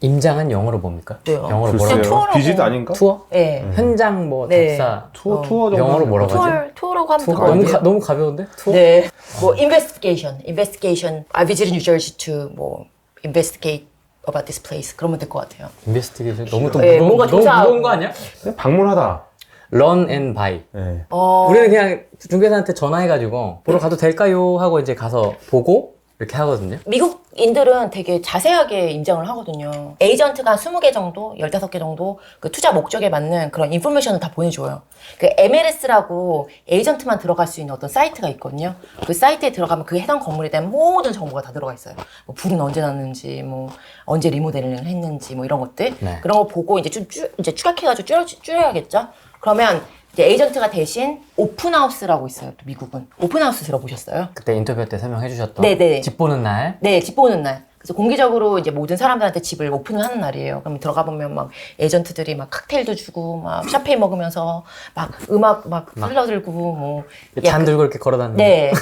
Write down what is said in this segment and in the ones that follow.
임장은 영어로 뭡니까? 네. 영어로 그냥 뭐라고? 투어라고. 비짓 아닌가? 투어? 네. 현장 뭐 네. 답사. 투어 정도 영어로 뭐라고 하지? 투어라고 하면 투어? 될것 같아요. 너무 가벼운데? 투어? 네. 뭐 investigation. I visited New Jersey to 뭐 investigate about this place. 그러면 될 것 같아요. 인베스티게이션 너무 또 네, 무거운, 뭔가 너무 조사하고. 무거운 거 아니야? 그냥 방문하다. Run and buy. 네. 우리는 그냥 중개사한테 전화해가지고 보러 가도 될까요? 하고 이제 가서 보고 이렇게 하거든요. 미국인들은 되게 자세하게 임장을 하거든요. 에이전트가 20개 정도, 15개 정도 그 투자 목적에 맞는 그런 인포메이션을 다 보내줘요. 그 MLS라고 에이전트만 들어갈 수 있는 어떤 사이트가 있거든요. 그 사이트에 들어가면 그 해당 건물에 대한 모든 정보가 다 들어가 있어요. 뭐 불은 언제 났는지, 뭐 언제 리모델링을 했는지, 뭐 이런 것들. 네. 그런 거 보고 이제 이제 추락해가지고 줄여야겠죠. 그러면 이제 에이전트가 대신 오픈하우스라고 있어요. 또 미국은 오픈하우스 들어보셨어요? 그때 인터뷰 때 설명해 주셨던 네네. 집 보는 날. 네, 집 보는 날. 그래서 공개적으로 이제 모든 사람들한테 집을 오픈을 하는 날이에요. 그럼 들어가 보면 막 에이전트들이 막 칵테일도 주고 막 샤페인 먹으면서 막 음악 막 흘러들고 뭐 잔 들고 이렇게 걸어다니는. 네,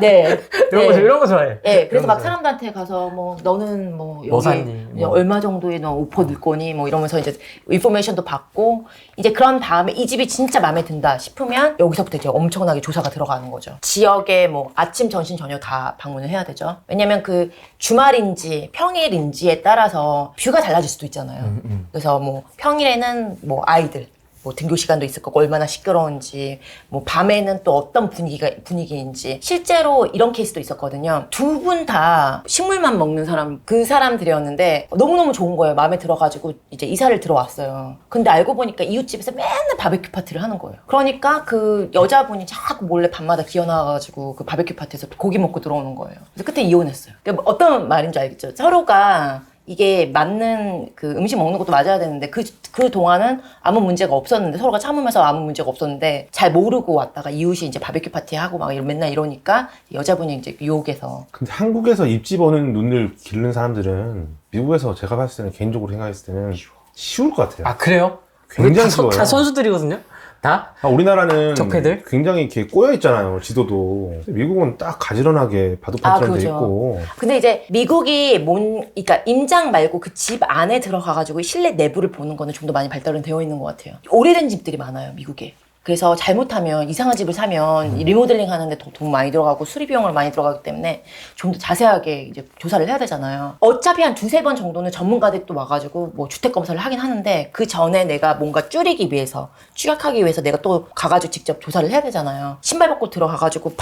네, 이런 거 좋아해. 네, 그래서 이런 막 거 좋아해. 사람들한테 가서 뭐 너는 뭐 뭐 여기 샀니? 이제 뭐. 얼마 정도의 너 오퍼 넣을 거니 뭐 이러면서 이제 인포메이션도 받고 이제 그런 다음에 이 집이 진짜 마음에 든다 싶으면 여기서부터 이제 엄청나게 조사가 들어가는 거죠. 지역에 뭐 아침, 점심, 저녁 다 방문을 해야 되죠. 왜냐면 그 주말인지 평일인지에 따라서 뷰가 달라질 수도 있잖아요. 그래서 뭐 평일에는 뭐 아이들 뭐 등교 시간도 있을 거고 얼마나 시끄러운지 뭐 밤에는 또 어떤 분위기인지 실제로 이런 케이스도 있었거든요. 두 분 다 식물만 먹는 사람 그 사람들이었는데 너무너무 좋은 거예요. 마음에 들어가지고 이제 이사를 들어왔어요. 근데 알고 보니까 이웃집에서 맨날 바베큐 파티를 하는 거예요. 그러니까 그 여자분이 자꾸 몰래 밤마다 기어나와가지고 그 바베큐 파티에서 고기 먹고 들어오는 거예요. 그래서 그때 이혼했어요. 그러니까 어떤 말인지 알겠죠? 서로가 이게 맞는 그 음식 먹는 것도 맞아야 되는데 그 동안은 아무 문제가 없었는데 서로가 참으면서 아무 문제가 없었는데 잘 모르고 왔다가 이웃이 이제 바베큐 파티 하고 막 맨날 이러니까 여자분이 이제 유혹해서. 근데 한국에서 입집 오는 눈을 기르는 사람들은 미국에서 제가 봤을 때는 개인적으로 생각했을 때는 쉬울 것 같아요. 아 그래요? 굉장히 우리 쉬워요. 다 선수들이거든요. 다. 우리나라는 적폐들? 굉장히 이렇게 꼬여 있잖아요, 지도도. 미국은 딱 가지런하게 바둑판처럼 돼 그죠. 있고. 근데 이제 미국이 그러니까 임장 말고 그 집 안에 들어가가지고 실내 내부를 보는 거는 좀 더 많이 발달은 되어 있는 것 같아요. 오래된 집들이 많아요, 미국에. 그래서 잘못하면 이상한 집을 사면 리모델링 하는데 더 돈 많이 들어가고 수리 비용을 많이 들어가기 때문에 좀 더 자세하게 이제 조사를 해야 되잖아요. 어차피 한 2-3번 정도는 전문가들이 또 와가지고 뭐 주택 검사를 하긴 하는데 그 전에 내가 뭔가 줄이기 위해서 추격하기 위해서 내가 또 가가지고 직접 조사를 해야 되잖아요. 신발 벗고 들어가가지고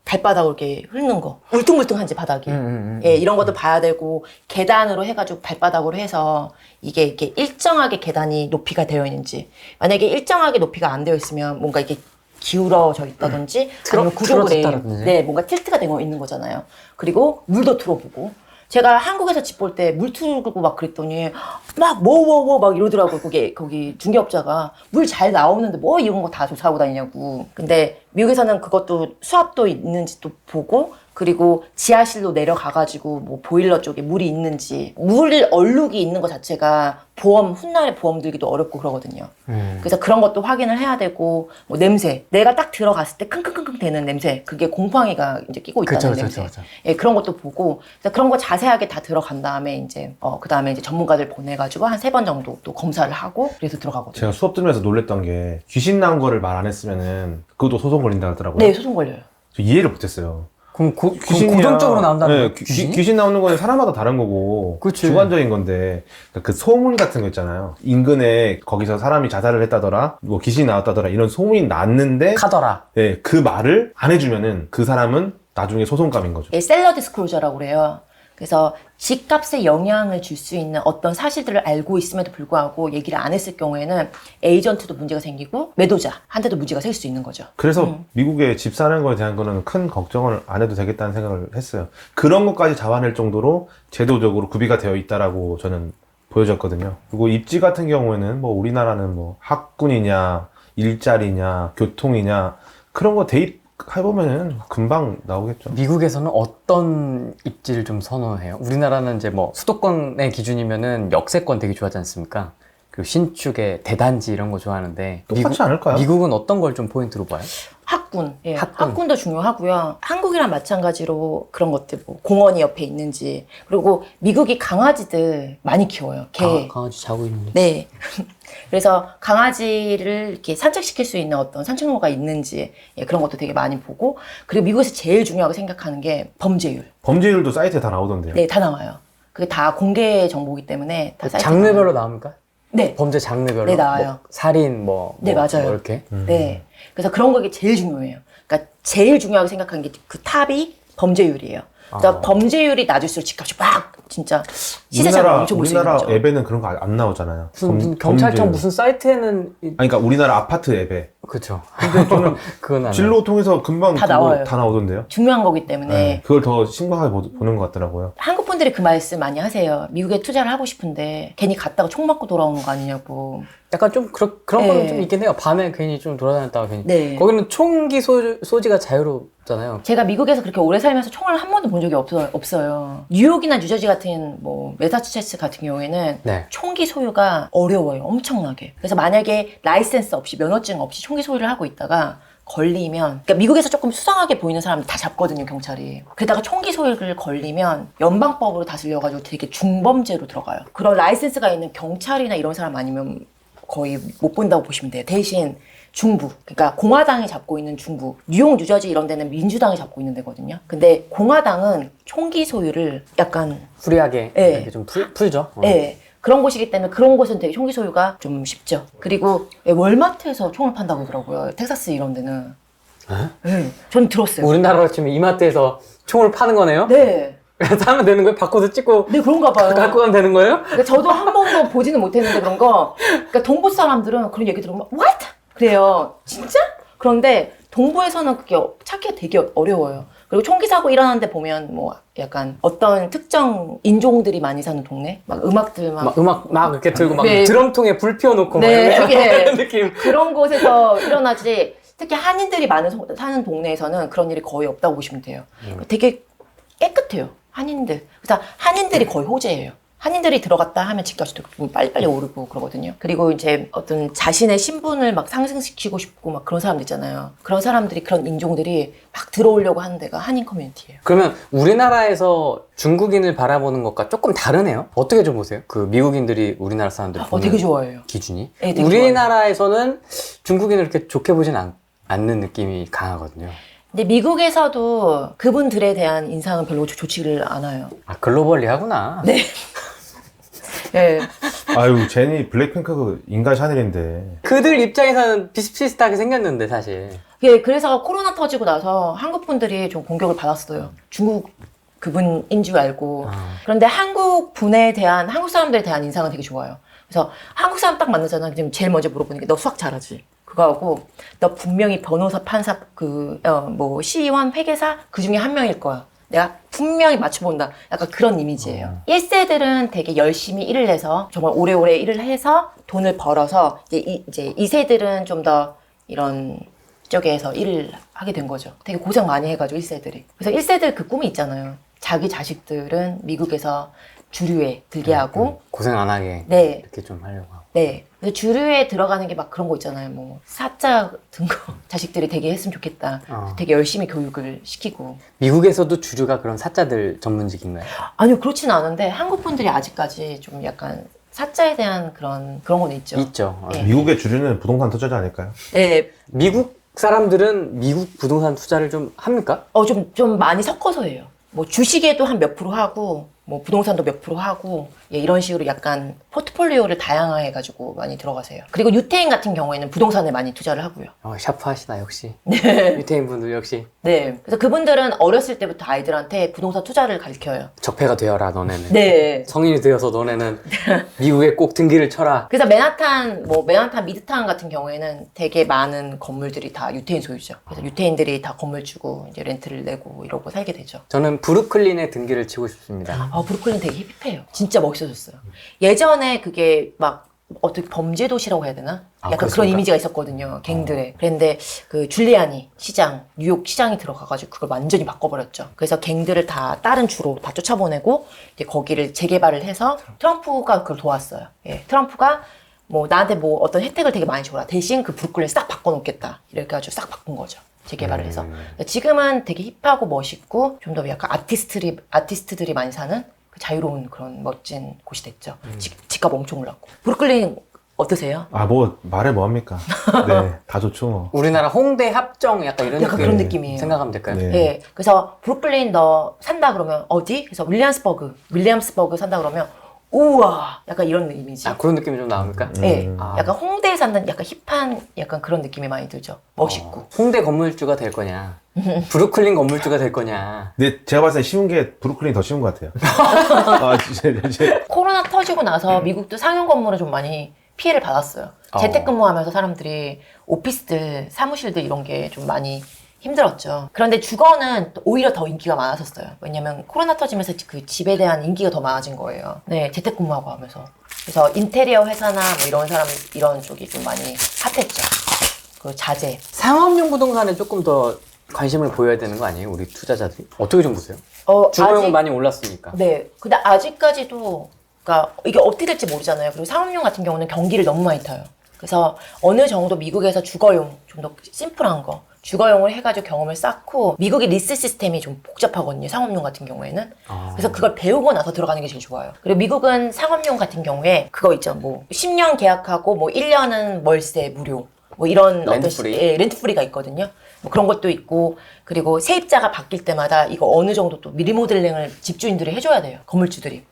발바닥으로 이렇게 훑는 거. 울퉁불퉁한지 바닥이. 예, 이런 것도 봐야 되고, 계단으로 해가지고 발바닥으로 해서 이게 이렇게 일정하게 계단이 높이가 되어 있는지. 만약에 일정하게 높이가 안 되어 있으면 뭔가 이게 기울어져 있다든지, 아니면 구조물에 틀어졌다든지. 네, 뭔가 틸트가 되어 있는 거잖아요. 그리고 물도 틀어보고. 제가 한국에서 집 볼 때 물 틀고 막 그랬더니 막 막 이러더라고요. 거기 중개업자가 물 잘 나오는데 뭐 이런 거 다 조사하고 다니냐고. 근데 미국에서는 그것도 수압도 있는지 또 보고 그리고 지하실로 내려가가지고 뭐 보일러 쪽에 물이 있는지 물 얼룩이 있는 것 자체가 훗날에 보험 들기도 어렵고 그러거든요. 그래서 그런 것도 확인을 해야 되고 뭐 냄새 내가 딱 들어갔을 때 킁킁킁 되는 냄새 그게 곰팡이가 이제 끼고 있다는 냄새. 그쵸. 예, 그런 것도 보고 그래서 그런 거 자세하게 다 들어간 다음에 이제 그 다음에 이제 전문가들 보내가지고 한 3번 정도 또 검사를 하고 그래서 들어가거든요. 제가 수업 들으면서 놀랬던 게 귀신 나온 거를 말 안 했으면은 그것도 소송 걸린다 하더라고요. 네, 소송 걸려요. 저 이해를 못했어요. 그럼 귀신이야. 고정적으로 나온다는 네, 거예요? 귀신이? 귀신 나오는 거는 사람마다 다른 거고 그치. 주관적인 건데 그 소문 같은 거 있잖아요. 인근에 거기서 사람이 자살을 했다더라 뭐 귀신이 나왔다더라 이런 소문이 났는데 카더라. 네, 그 말을 안 해주면은 그 사람은 나중에 소송감인 거죠. 예, 셀러 디스클로저라고 그래요. 그래서 집값에 영향을 줄 수 있는 어떤 사실들을 알고 있음에도 불구하고 얘기를 안 했을 경우에는 에이전트도 문제가 생기고 매도자한테도 문제가 생 수 있는 거죠. 그래서 미국에 집 사는 거에 대한 거는 큰 걱정을 안 해도 되겠다는 생각을 했어요. 그런 것까지 잡아낼 정도로 제도적으로 구비가 되어 있다라고 저는 보여졌거든요. 그리고 입지 같은 경우에는 뭐 우리나라는 뭐 학군이냐, 일자리냐, 교통이냐 그런 거 대입해보면은 금방 나오겠죠. 미국에서는 어떤 입지를 좀 선호해요? 우리나라는 이제 뭐 수도권의 기준이면은 역세권 되게 좋아하지 않습니까? 그리고 신축의 대단지 이런 거 좋아하는데 똑같지 않을까요? 미국은 어떤 걸 좀 포인트로 봐요? 학군, 예, 학군. 학군도 중요하고요. 한국이랑 마찬가지로 그런 것들, 뭐 공원이 옆에 있는지, 그리고 미국이 강아지들 많이 키워요. 개. 강아지 자고 있는데. 네. 그래서 강아지를 이렇게 산책시킬 수 있는 어떤 산책로가 있는지, 예, 그런 것도 되게 많이 보고, 그리고 미국에서 제일 중요하게 생각하는 게 범죄율. 범죄율도 사이트에 다 나오던데요. 네, 다 나와요. 그게 다 공개 정보이기 때문에 다 사이트에 장르별로 나와요. 나옵니까? 네. 범죄 장르별로? 네, 나와요. 뭐 살인, 네, 맞아요. 뭐 이렇게? 네. 그래서 그런 게 제일 중요해요. 그러니까 제일 중요하게 생각하는 게 그 탑이 범죄율이에요. 그러니까 범죄율이 낮을수록 집값이 막 진짜 시세차가 엄청 올수 있는 우리나라 거죠. 앱에는 그런 거 안 나오잖아요. 무슨 경찰청 범죄율. 무슨 사이트에는 아니, 그러니까 우리나라 아파트 앱에 그쵸. 근데 저는 그건 안 진로 통해서 금방 다 그거 나와요. 다 나오던데요. 중요한 거기 때문에 네, 그걸 더 심각하게 보는 것 같더라고요. 한국 분들이 그 말씀 많이 하세요. 미국에 투자를 하고 싶은데 괜히 갔다가 총 맞고 돌아오는 거 아니냐고. 약간 좀 그런 네. 거는 좀 있긴 해요. 밤에 괜히 좀 돌아다녔다가 괜히. 네. 거기는 총기 소지가 자유롭잖아요. 제가 미국에서 그렇게 오래 살면서 총을 한 번도 본 적이 없어요. 뉴욕이나 뉴저지 같은 뭐 매사추세츠 같은 경우에는 네. 총기 소유가 어려워요. 엄청나게. 그래서 만약에 라이센스 없이 면허증 없이 총기 소유를 하고 있다가 걸리면, 그러니까 미국에서 조금 수상하게 보이는 사람들 다 잡거든요, 경찰이. 그러다가 총기 소유를 걸리면 연방법으로 다스려가지고 되게 중범죄로 들어가요. 그런 라이센스가 있는 경찰이나 이런 사람 아니면 거의 못 본다고 보시면 돼요. 대신 중부, 그러니까 공화당이 잡고 있는 중부, 뉴욕, 뉴저지 이런 데는 민주당이 잡고 있는 데거든요. 근데 공화당은 총기 소유를 약간 후리하게 네. 이렇게 좀 풀죠. 네, 그런 곳이기 때문에 그런 곳은 되게 총기 소유가 좀 쉽죠. 그리고 월마트에서 총을 판다고 하더라고요. 텍사스 이런 데는. 네, 전 들었어요. 우리나라로 치면 이마트에서 총을 파는 거네요? 네. 사면 되는 거예요? 바코드 찍고 네, 그런가 봐요. 갖고 가면 되는 거예요? 그러니까 저도 한 번도 보지는 못했는데 그런 거. 그러니까 동부 사람들은 그런 얘기 들으면 What? 그래요. 진짜? 그런데 동부에서는 그게 찾기가 되게 어려워요. 그리고 총기 사고 일어나는데 보면 뭐 약간 어떤 특정 인종들이 많이 사는 동네? 막 음악들 막. 막 음악 막 이렇게 들고 막 네. 드럼통에 불 피워놓고 네, 막 되게 이런 느낌. 그런 곳에서 일어나지. 특히 한인들이 사는 동네에서는 그런 일이 거의 없다고 보시면 돼요. 되게 깨끗해요. 한인들. 그래서 한인들이 거의 호재예요. 한인들이 들어갔다 하면 집값이 되게 빨리빨리 오르고 그러거든요. 그리고 이제 어떤 자신의 신분을 막 상승시키고 싶고 막 그런 사람들 있잖아요. 그런 사람들이, 그런 인종들이 막 들어오려고 하는 데가 한인 커뮤니티예요. 그러면 우리나라에서 중국인을 바라보는 것과 조금 다르네요? 어떻게 좀 보세요? 그 미국인들이 우리나라 사람들 보는 되게 좋아해요. 기준이? 네, 되게 우리나라에서는 중국인을 그렇게 좋게 보진 않는 느낌이 강하거든요. 근데 미국에서도 그분들에 대한 인상은 별로 좋지를 않아요. 아, 글로벌리하구나. 네. 네. 아유, 제니 블랙핑크 그 인간 샤넬인데. 그들 입장에서는 비슷비슷하게 생겼는데 사실. 예, 그래서 코로나 터지고 나서 한국 분들이 좀 공격을 받았어요. 중국 그분인 줄 알고. 그런데 한국 분에 대한, 한국 사람들에 대한 인상은 되게 좋아요. 그래서 한국 사람 딱 만나잖아. 지금 제일 먼저 물어보는 게 너 수학 잘하지? 그거하고 너 분명히 변호사, 판사, 뭐 시의원, 회계사 그 중에 한 명일 거야. 내가 분명히 맞춰본다. 약간 그런 이미지예요. 1세들은 되게 열심히 일을 해서 정말 오래오래 일을 해서 돈을 벌어서 이제 2세들은 좀 더 이런 쪽에서 일을 하게 된 거죠. 되게 고생 많이 해가지고 1세들이. 그래서 1세들 그 꿈이 있잖아요. 자기 자식들은 미국에서 주류에 들게 하고 고생 안 하게. 네. 이렇게 좀 하려고 하고. 네. 그래서 주류에 들어가는 게 막 그런 거 있잖아요. 뭐 사자 같은 거 자식들이 되게 했으면 좋겠다. 되게 열심히 교육을 시키고. 미국에서도 주류가 그런 사자들 전문직인가요? 아니요, 그렇지는 않은데 한국 분들이 아직까지 좀 약간 사자에 대한 그런 건 있죠. 있죠. 네. 미국의 주류는 부동산 투자자 아닐까요? 네. 미국 사람들은 미국 부동산 투자를 좀 합니까? 좀 많이 섞어서 해요. 뭐 주식에도 한 몇 프로 하고, 뭐 부동산도 몇 프로 하고, 예, 이런 식으로 약간 포트폴리오를 다양화해가지고 많이 들어가세요. 그리고 유태인 같은 경우에는 부동산에 많이 투자를 하고요. 샤프하시다 역시. 네. 유태인 분들 역시. 네. 그래서 그분들은 어렸을 때부터 아이들한테 부동산 투자를 가르쳐요. 적폐가 되어라 너네는. 네. 성인이 되어서 너네는 미국에 꼭 등기를 쳐라. 그래서 맨하탄 미드타운 같은 경우에는 되게 많은 건물들이 다 유태인 소유죠. 그래서 유태인들이 다 건물 주고 이제 렌트를 내고 이러고 살게 되죠. 저는 브루클린에 등기를 치고 싶습니다. 브루클린 되게 힙해요. 진짜 멋있어졌어요. 예전에 그게 막 어떻게 범죄 도시라고 해야 되나? 약간 그렇습니까? 그런 이미지가 있었거든요. 갱들의. 그런데 그 줄리아니 시장, 뉴욕 시장이 들어가가지고 그걸 완전히 바꿔버렸죠. 그래서 갱들을 다 다른 주로 다 쫓아보내고 이제 거기를 재개발을 해서 트럼프가 그걸 도왔어요. 예, 트럼프가 뭐 나한테 뭐 어떤 혜택을 되게 많이 줘라. 대신 그 브루클린 싹 바꿔놓겠다. 이렇게 해가지고 싹 바꾼 거죠. 재개발을 해서. 지금은 되게 힙하고 멋있고 좀 더 약간 아티스트들이 많이 사는 그 자유로운 그런 멋진 곳이 됐죠. 집값 엄청 올랐고. 브루클린 어떠세요? 아, 뭐 말해 뭐 합니까? 네, 다 좋죠. 뭐. 우리나라 홍대 합정 약간 이런 약간 느낌 그런 느낌이에요. 생각하면 될까요? 네. 예. 그래서 브루클린 너 산다 그러면 어디? 그래서 윌리엄스버그 산다 그러면 우와 약간 이런 이미지. 아, 그런 느낌이 좀 나옵니까? 예. 아. 약간 홍대에 사는 약간 힙한 약간 그런 느낌이 많이 들죠. 멋있고. 홍대 건물주가 될 거냐, 브루클린 건물주가 될 거냐. 근데 제가 봤을 때 쉬운 게 브루클린이 더 쉬운 것 같아요. 아, 진짜. 코로나 터지고 나서 미국도 상용 건물을 좀 많이 피해를 받았어요. 재택근무하면서 사람들이 오피스들, 사무실들 이런 게 좀 많이 힘들었죠. 그런데 주거는 오히려 더 인기가 많았었어요. 왜냐면 코로나 터지면서 그 집에 대한 인기가 더 많아진 거예요. 네, 재택근무하고 하면서. 그래서 인테리어 회사나 뭐 이런 쪽이 좀 많이 핫했죠. 그 자재. 상업용 부동산에 조금 더 관심을 보여야 되는 거 아니에요? 우리 투자자들이? 어떻게 좀 보세요? 주거용은 아직- 많이 올랐으니까. 네. 근데 아직까지도, 그러니까 이게 어떻게 될지 모르잖아요. 그리고 상업용 같은 경우는 경기를 너무 많이 타요. 그래서 어느 정도 미국에서 주거용, 좀 더 심플한 거, 주거용을 해가지고 경험을 쌓고, 미국의 리스 시스템이 좀 복잡하거든요. 상업용 같은 경우에는. 그래서 그걸 배우고 나서 들어가는 게 제일 좋아요. 그리고 미국은 상업용 같은 경우에 그거 있죠. 뭐 10년 계약하고 뭐 1년은 월세 무료. 뭐 이런 렌트 프리? 렌트 프리가 있거든요. 뭐 그런 것도 있고, 그리고 세입자가 바뀔 때마다 이거 어느 정도 또 리모델링을 집주인들이 해줘야 돼요. 건물주들이.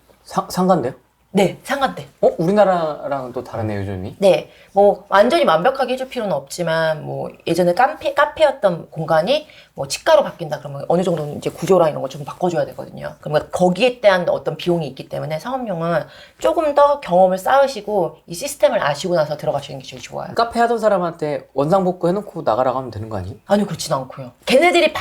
상가인데요? 네, 상가대. 우리나라랑은 또 다르네요, 요즘이. 네, 뭐 완전히 완벽하게 해줄 필요는 없지만, 뭐 예전에 카페였던 공간이 뭐 치과로 바뀐다 그러면 어느 정도 이제 구조랑 이런 거 좀 바꿔줘야 되거든요. 그러면 거기에 대한 어떤 비용이 있기 때문에 상업용은 조금 더 경험을 쌓으시고 이 시스템을 아시고 나서 들어가시는 게 제일 좋아요. 카페 하던 사람한테 원상복구 해놓고 나가라고 하면 되는 거 아니에요? 아니요, 그렇진 않고요. 걔네들이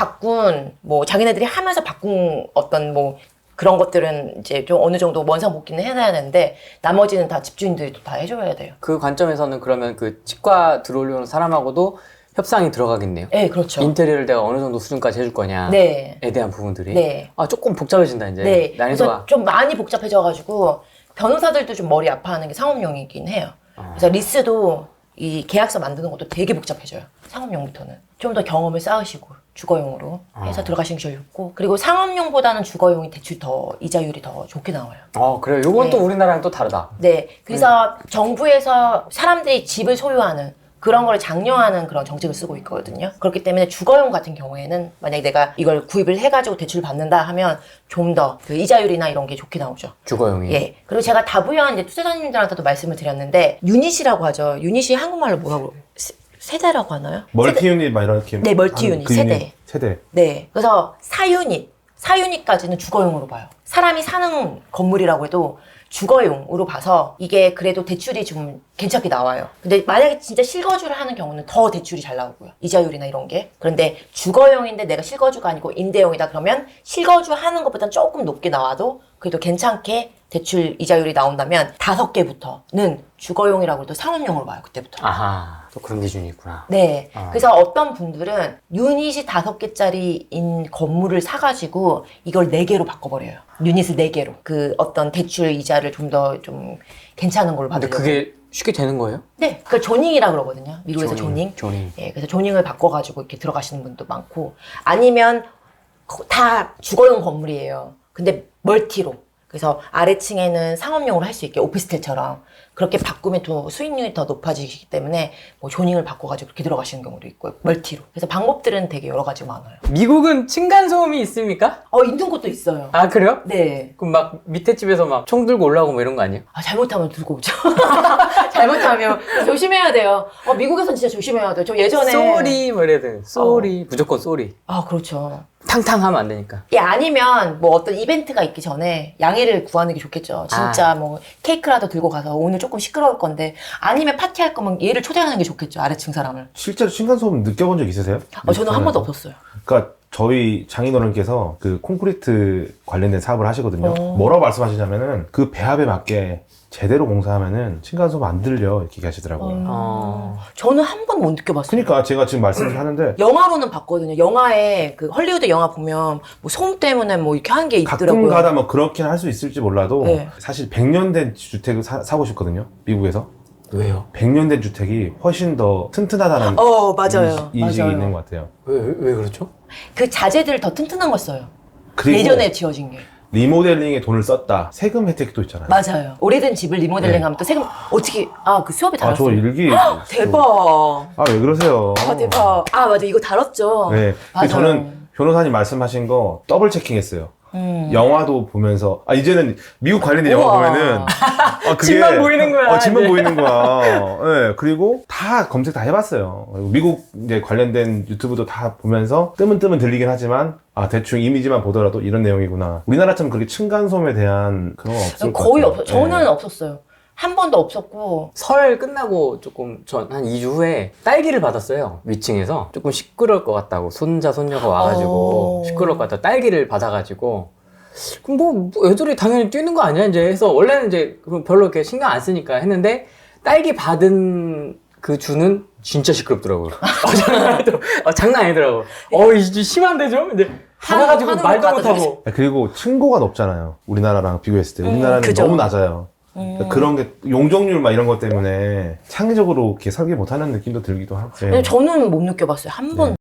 뭐 자기네들이 하면서 바꾼 어떤 뭐 그런 것들은 이제 좀 어느 정도 원상 복귀는 해놔야 되는데 나머지는 다 집주인들이 또 다 해줘야 돼요. 그 관점에서는 그러면 그 치과 들어오려는 사람하고도 협상이 들어가겠네요. 네, 그렇죠. 인테리어를 내가 어느 정도 수준까지 해줄 거냐에 네. 대한 부분들이. 네. 아, 조금 복잡해진다, 이제. 네. 그래서 난이도가. 좀 많이 복잡해져가지고 변호사들도 좀 머리 아파하는 게 상업용이긴 해요. 그래서 리스도 이 계약서 만드는 것도 되게 복잡해져요. 상업용부터는. 좀 더 경험을 쌓으시고 주거용으로 해서 들어가시는 게 제일 좋고, 그리고 상업용보다는 주거용이 대출 이자율이 더 좋게 나와요. 그래요. 요건 또 네. 우리나라랑 또 다르다. 네. 그래서 정부에서 사람들이 집을 소유하는 그런 걸 장려하는 그런 정책을 쓰고 있거든요. 그렇기 때문에 주거용 같은 경우에는 만약에 내가 이걸 구입을 해가지고 대출을 받는다 하면 좀 더 그 이자율이나 이런 게 좋게 나오죠. 주거용이. 예. 그리고 제가 다부연 이제 투자자님들한테도 말씀을 드렸는데, 유닛이라고 하죠. 유닛이 한국말로 뭐라고, 세대라고 하나요? 멀티 유닛 막 이렇게. 네, 멀티 하는 유닛, 그 세대. 세대. 네. 그래서 4유닛까지는 주거용으로 봐요. 사람이 사는 건물이라고 해도 주거용으로 봐서 이게 그래도 대출이 좀 괜찮게 나와요. 근데 만약에 진짜 실거주를 하는 경우는 더 대출이 잘 나오고요. 이자율이나 이런 게. 그런데 주거용인데 내가 실거주가 아니고 임대용이다 그러면 실거주 하는 것보다 조금 높게 나와도 그래도 괜찮게 대출 이자율이 나온다면 5개부터는 주거용이라고 해도 상업용으로 봐요. 그때부터. 아하, 또 그런 기준이 있구나. 네. 그래서 어떤 분들은 유닛이 5개짜리인 건물을 사가지고 이걸 4개로 바꿔버려요. 유닛을 4개로. 그 어떤 대출 이자를 좀 더 좀 괜찮은 걸로 근데 받으려고. 그게 쉽게 되는 거예요? 네. 그걸 조닝이라고 그러거든요. 미국에서 조닝. 조닝. 예, 그래서 조닝을 바꿔가지고 이렇게 들어가시는 분도 많고, 아니면 다 주거용 건물이에요. 근데 멀티로. 그래서 아래층에는 상업용으로 할 수 있게 오피스텔처럼 그렇게 바꾸면 또 수익률이 더 높아지기 때문에 뭐 조닝을 바꿔가지고 그렇게 들어가시는 경우도 있고 멀티로. 그래서 방법들은 되게 여러 가지 많아요. 미국은 층간소음이 있습니까? 있는 곳도 있어요. 아, 그래요? 네. 그럼 막 밑에 집에서 막 총 들고 올라오고 뭐 이런 거 아니에요? 잘못하면 들고 오죠. 잘못하면 조심해야 돼요. 미국에선 진짜 조심해야 돼요. 저 예전에 쏘리 뭐 이래야 돼. 쏘리. 무조건 쏘리. 그렇죠. 탕탕하면 안 되니까. 예, 아니면 뭐 어떤 이벤트가 있기 전에 양해를 구하는 게 좋겠죠. 진짜 뭐 케이크라도 들고 가서 오늘 조금 시끄러울 건데, 아니면 파티할 거면 얘를 초대하는 게 좋겠죠. 아래층 사람을. 실제로 층간소음 느껴본 적 있으세요? 저는 한 번도 없었어요. 그러니까 저희 장인어른께서 그 콘크리트 관련된 사업을 하시거든요. 뭐라고 말씀하시냐면은 그 배합에 맞게 제대로 공사하면은 층간소음 안 들려 이렇게 얘기하시더라고요. 저는 한 번 못 느껴봤어요. 그러니까 제가 지금 말씀을 하는데 영화로는 봤거든요. 영화에 그 헐리우드 영화 보면 뭐 소음 때문에 뭐 이렇게 하는 게 있더라고요. 가끔 가다 뭐 그렇긴 할 수 있을지 몰라도 네. 사실 100년 된 주택을 사고 싶거든요. 미국에서. 왜요? 100년 된 주택이 훨씬 더 튼튼하다는 맞아요. 인식이 맞아요. 있는 것 같아요. 왜 그렇죠? 그 자재들 더 튼튼한 걸 써요. 그리고 예전에 지어진 게. 리모델링에 돈을 썼다. 세금 혜택도 있잖아요. 맞아요. 오래된 집을 리모델링 네. 하면 또 세금 어떻게 그 수업에 아, 저 다뤘어요. 일기. 대박. 아, 왜 그러세요? 대박. 맞아. 이거 다뤘죠. 네. 맞아요. 저는 변호사님 말씀하신 거 더블 체킹했어요. 음. 영화도 보면서 이제는 미국 관련된 영화 우와. 보면은 그게 집만 보이는 거야, 집만 이제. 보이는 거야. 네, 그리고 다 검색 다 해봤어요. 그리고 미국 이제 관련된 유튜브도 다 보면서 뜨문 들리긴 하지만 대충 이미지만 보더라도 이런 내용이구나. 우리나라처럼 그렇게 층간소음에 대한 그런 건 없을 것 거의 같아요. 없어. 저는 네. 없었어요. 한 번도 없었고. 설 끝나고 조금 전 한 2주 후에 딸기를 받았어요. 위층에서 조금 시끄러울 것 같다고 손자 손녀가 와가지고 시끄러울 것 같다 딸기를 받아가지고 그럼 뭐 애들이 당연히 뛰는 거 아니야 이제 해서 원래는 이제 별로 이렇게 신경 안 쓰니까 했는데 딸기 받은 그 주는 진짜 시끄럽더라고요. 장난 아니더라고. 이제 심한데 좀 이제 받아가지고 하는 말도 것과도 못하고. 그리고 층고가 높잖아요. 우리나라랑 비교했을 때. 우리나라는 그죠. 너무 낮아요. 그러니까 그런 게 용적률 막 이런 것 때문에 창의적으로 이렇게 설계 못하는 느낌도 들기도 하고. 근데 저는 못 느껴봤어요. 한 번.